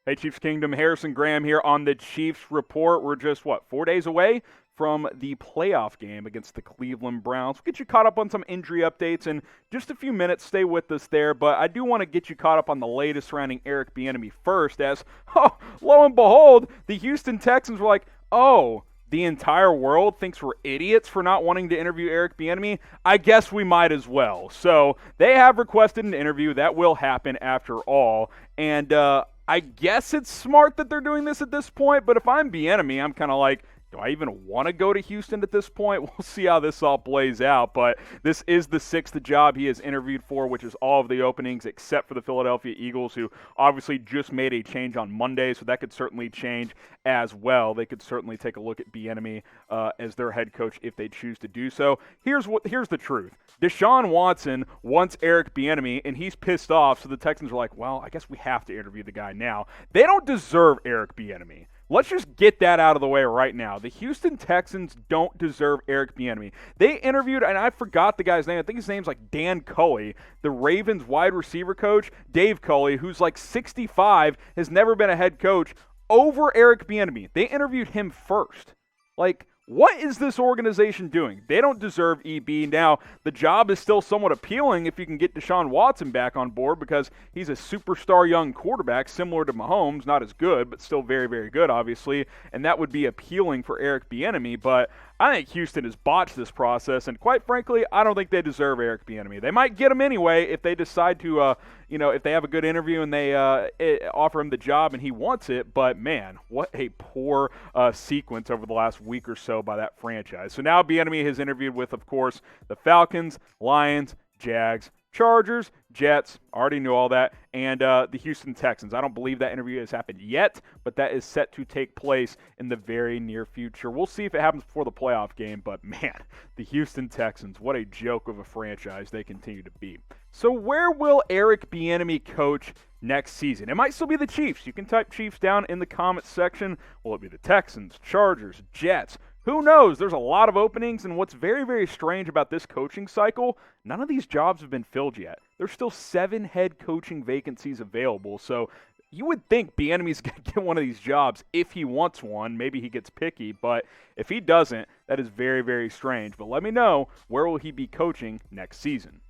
Hey, Chiefs Kingdom, Harrison Graham here on the Chiefs Report. We're just, 4 days away from the playoff game against the Cleveland Browns. We'll get you caught up on some injury updates in just a few minutes. Stay with us there, but I do want to get you caught up on the latest surrounding Eric Bieniemy first, as, lo and behold, the Houston Texans were like, the entire world thinks we're idiots for not wanting to interview Eric Bieniemy. I guess we might as well. So they have requested an interview. That will happen after all. And I guess it's smart that they're doing this at this point, but if I'm Bieniemy, I'm kind of like, do I even want to go to Houston at this point? We'll see how this all plays out, but this is the sixth job he has interviewed for, which is all of the openings except for the Philadelphia Eagles, who obviously just made a change on Monday, so that could certainly change as well. They could certainly take a look at Bieniemy as their head coach if they choose to do so. Here's the truth. Deshaun Watson wants Eric Bieniemy, and he's pissed off, so the Texans are like, well, I guess we have to interview the guy now. They don't deserve Eric Bieniemy. Let's just get that out of the way right now. The Houston Texans don't deserve Eric Bieniemy. They interviewed, and I forgot the guy's name. I think his name's like Dan Culley, the Ravens wide receiver coach, Dave Culley, who's like 65, has never been a head coach, over Eric Bieniemy. They interviewed him first. Like, what is this organization doing? They don't deserve EB. Now, the job is still somewhat appealing if you can get Deshaun Watson back on board, because he's a superstar young quarterback similar to Mahomes, not as good, but still very, very good, obviously, and that would be appealing for Eric Bieniemy, but I think Houston has botched this process, and quite frankly, I don't think they deserve Eric Bieniemy. They might get him anyway if they decide to, if they have a good interview and they offer him the job and he wants it, but man, what a poor sequence over the last week or so by that franchise. So now Bieniemy has interviewed with, of course, the Falcons, Lions, Jags, Chargers, Jets, already knew all that, and the Houston Texans. I don't believe that interview has happened yet, but that is set to take place in the very near future. We'll see if it happens before the playoff game, but man, the Houston Texans, what a joke of a franchise they continue to be. So where will Eric Bieniemy coach next season? It might still be the Chiefs. You can type Chiefs down in the comments section. Will it be the Texans, Chargers, Jets? Who knows? There's a lot of openings, and what's very, very strange about this coaching cycle, none of these jobs have been filled yet. There's still 7 head coaching vacancies available, so you would think Bieniemy's going to get one of these jobs if he wants one. Maybe he gets picky, but if he doesn't, that is very, very strange. But let me know, where will he be coaching next season?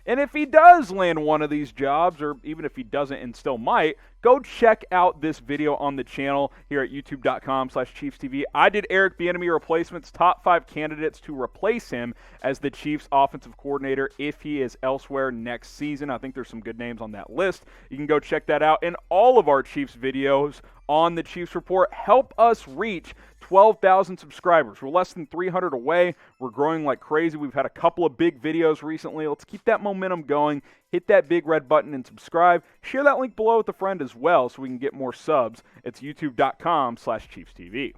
And if he does land one of these jobs, or even if he doesn't and still might, go check out this video on the channel here at youtube.com/ChiefsTV. I did Eric Bieniemy replacements, top 5 candidates to replace him as the Chiefs offensive coordinator if he is elsewhere next season. I think there's some good names on that list. You can go check that out. And all of our Chiefs videos on the Chiefs Report help us reach 12,000 subscribers. We're less than 300 away. We're growing like crazy. We've had a couple of big videos recently. Let's keep that momentum going. Hit that big red button and subscribe. Share that link below with a friend as well so we can get more subs. It's youtube.com/ChiefsTV.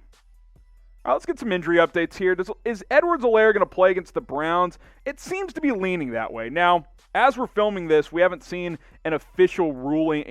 All right, let's get some injury updates here. Is Edwards-Helaire going to play against the Browns? It seems to be leaning that way. Now, as we're filming this, we haven't seen an official ruling,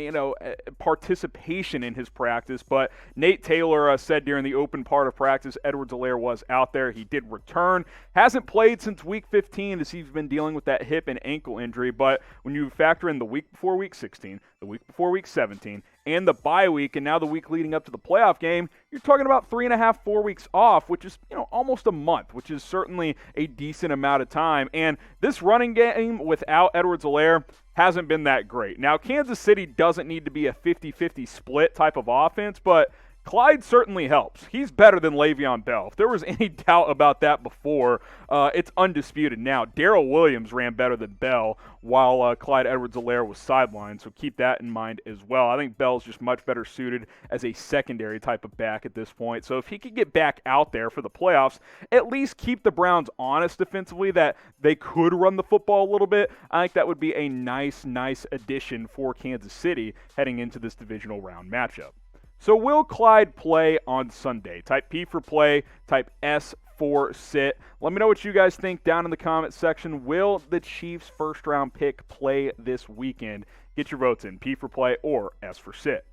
participation in his practice, but Nate Taylor said during the open part of practice Edwards-Helaire was out there. He did return. Hasn't played since Week 15 as he's been dealing with that hip and ankle injury, but when you factor in the week before Week 16, the week before Week 17, and the bye week, and now the week leading up to the playoff game, you're talking about 3.5, 4 weeks off, which is, almost a month, which is certainly a decent amount of time. And this running game without Edwards-Helaire hasn't been that great. Now, Kansas City doesn't need to be a 50-50 split type of offense, but Clyde certainly helps. He's better than Le'Veon Bell. If there was any doubt about that before, it's undisputed now. Darrell Williams ran better than Bell while Clyde Edwards-Helaire was sidelined, so keep that in mind as well. I think Bell's just much better suited as a secondary type of back at this point. So if he could get back out there for the playoffs, at least keep the Browns honest defensively that they could run the football a little bit, I think that would be a nice addition for Kansas City heading into this divisional round matchup. So will Clyde play on Sunday? Type P for play, type S for sit. Let me know what you guys think down in the comment section. Will the Chiefs' first-round pick play this weekend? Get your votes in, P for play or S for sit.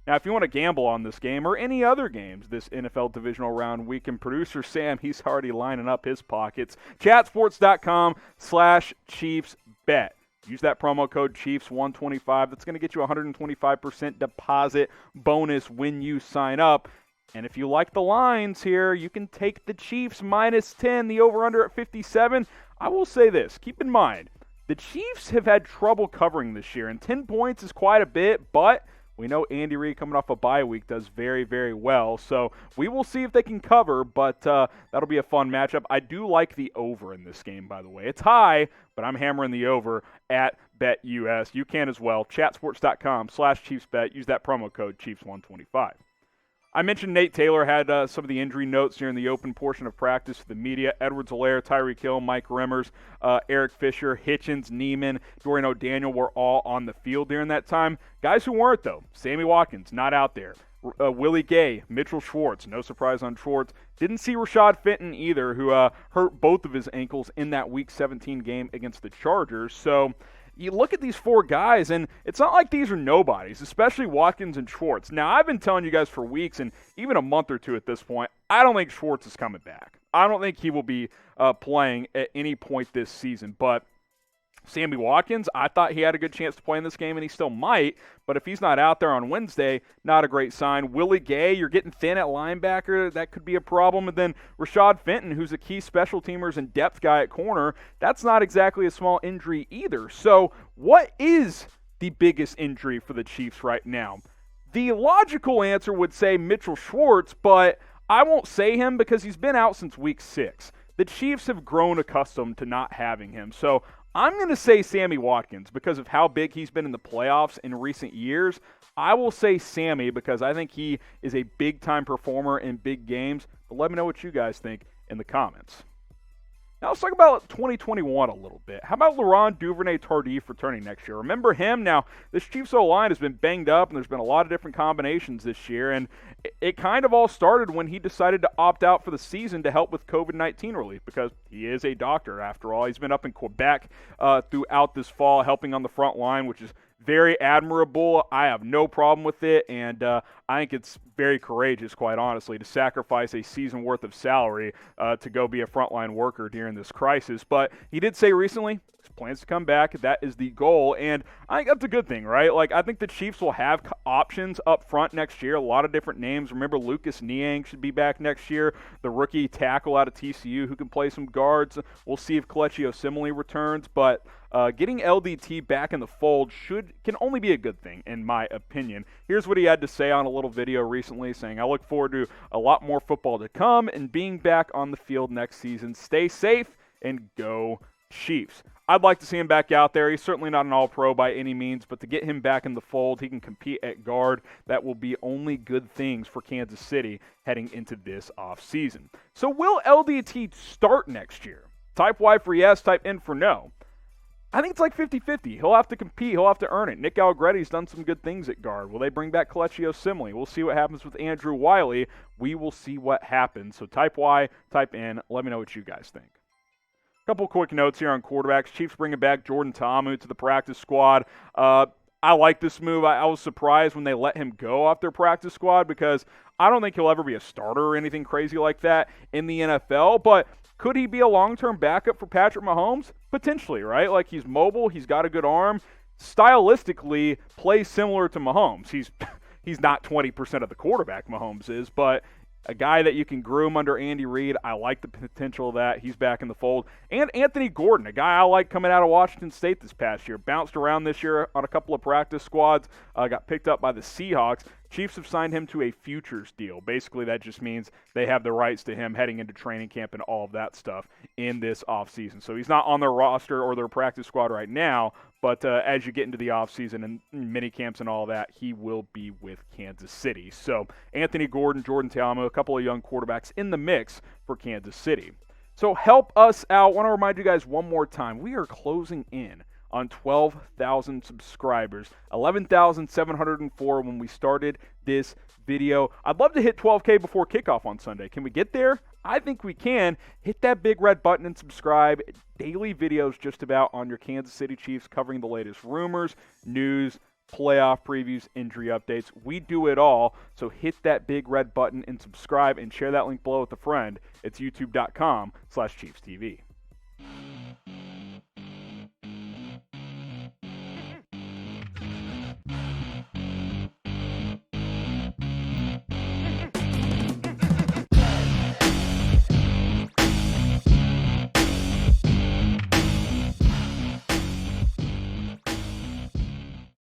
Now, if you want to gamble on this game or any other games this NFL divisional round weekend, producer Sam, he's already lining up his pockets. Chatsports.com/ChiefsBet. Use that promo code Chiefs125. That's going to get you a 125% deposit bonus when you sign up. And if you like the lines here, you can take the Chiefs -10, the over-under at 57. I will say this. Keep in mind, the Chiefs have had trouble covering this year, and 10 points is quite a bit, but we know Andy Reid coming off a bye week does very, very well. So we will see if they can cover, but that'll be a fun matchup. I do like the over in this game, by the way. It's high, but I'm hammering the over at BetUS. You can as well. Chatsports.com/ChiefsBet. Use that promo code Chiefs125. I mentioned Nate Taylor had some of the injury notes here in the open portion of practice to the media. Edwards-Helaire, Tyreek Hill, Mike Remmers, Eric Fisher, Hitchens, Niemman, Dorian O'Daniel were all on the field during that time. Guys who weren't, though, Sammy Watkins, not out there. Willie Gay, Mitchell Schwartz, no surprise on Schwartz. Didn't see Rashad Fenton either, who hurt both of his ankles in that Week 17 game against the Chargers. So you look at these four guys, and it's not like these are nobodies, especially Watkins and Schwartz. Now, I've been telling you guys for weeks and even a month or two at this point, I don't think Schwartz is coming back. I don't think he will be playing at any point this season, but Sammy Watkins, I thought he had a good chance to play in this game, and he still might, but if he's not out there on Wednesday, not a great sign. Willie Gay, you're getting thin at linebacker. That could be a problem. And then Rashad Fenton, who's a key special teamers and depth guy at corner, that's not exactly a small injury either. So what is the biggest injury for the Chiefs right now? The logical answer would say Mitchell Schwartz, but I won't say him because he's been out since Week 6. The Chiefs have grown accustomed to not having him. So I'm going to say Sammy Watkins because of how big he's been in the playoffs in recent years. I will say Sammy because I think he is a big-time performer in big games. But let me know what you guys think in the comments. Now let's talk about 2021 a little bit. How about Laurent Duvernay-Tardif returning next year? Remember him? Now, this Chiefs O-line has been banged up, and there's been a lot of different combinations this year, and it kind of all started when he decided to opt out for the season to help with COVID-19 relief because he is a doctor, after all. He's been up in Quebec throughout this fall helping on the front line, which is very admirable. I have no problem with it, and I think it's very courageous, quite honestly, to sacrifice a season worth of salary to go be a frontline worker during this crisis. But he did say recently his plans to come back. That is the goal, and I think that's a good thing, right? Like, I think the Chiefs will have options up front next year, a lot of different names. Remember, Lucas Niang should be back next year, the rookie tackle out of TCU who can play some guards. We'll see if Kelechi Osemele returns, but getting LDT back in the fold can only be a good thing, in my opinion. Here's what he had to say on a little video recently, saying, "I look forward to a lot more football to come and being back on the field next season. Stay safe and go Chiefs." I'd like to see him back out there. He's certainly not an all-pro by any means, but to get him back in the fold, he can compete at guard. That will be only good things for Kansas City heading into this offseason. So will LDT start next year? Type Y for yes, type N for no. I think it's like 50-50. He'll have to compete. He'll have to earn it. Nick Allegretti's done some good things at guard. Will they bring back Kelechi Osemele? We'll see what happens with Andrew Wiley. We will see what happens. So type Y, type N. Let me know what you guys think. A couple quick notes here on quarterbacks. Chiefs bringing back Jordan Ta'amu to the practice squad. I like this move. I was surprised when they let him go off their practice squad because I don't think he'll ever be a starter or anything crazy like that in the NFL. But could he be a long-term backup for Patrick Mahomes? Potentially, right? Like, he's mobile. He's got a good arm. Stylistically, plays similar to Mahomes. He's not 20% of the quarterback Mahomes is, but a guy that you can groom under Andy Reid. I like the potential of that. He's back in the fold. And Anthony Gordon, a guy I like coming out of Washington State this past year. Bounced around this year on a couple of practice squads. Got picked up by the Seahawks. Chiefs have signed him to a futures deal. Basically, that just means they have the rights to him heading into training camp and all of that stuff in this offseason. So he's not on their roster or their practice squad right now, but as you get into the offseason and mini camps and all that, he will be with Kansas City. So Anthony Gordon, Jordan Ta'amu, a couple of young quarterbacks in the mix for Kansas City. So help us out. I want to remind you guys one more time. We are closing in on 12,000 subscribers, 11,704 when we started this video. I'd love to hit 12K before kickoff on Sunday. Can we get there? I think we can. Hit that big red button and subscribe. Daily videos just about on your Kansas City Chiefs, covering the latest rumors, news, playoff previews, injury updates. We do it all. So hit that big red button and subscribe and share that link below with a friend. It's youtube.com/ChiefsTV.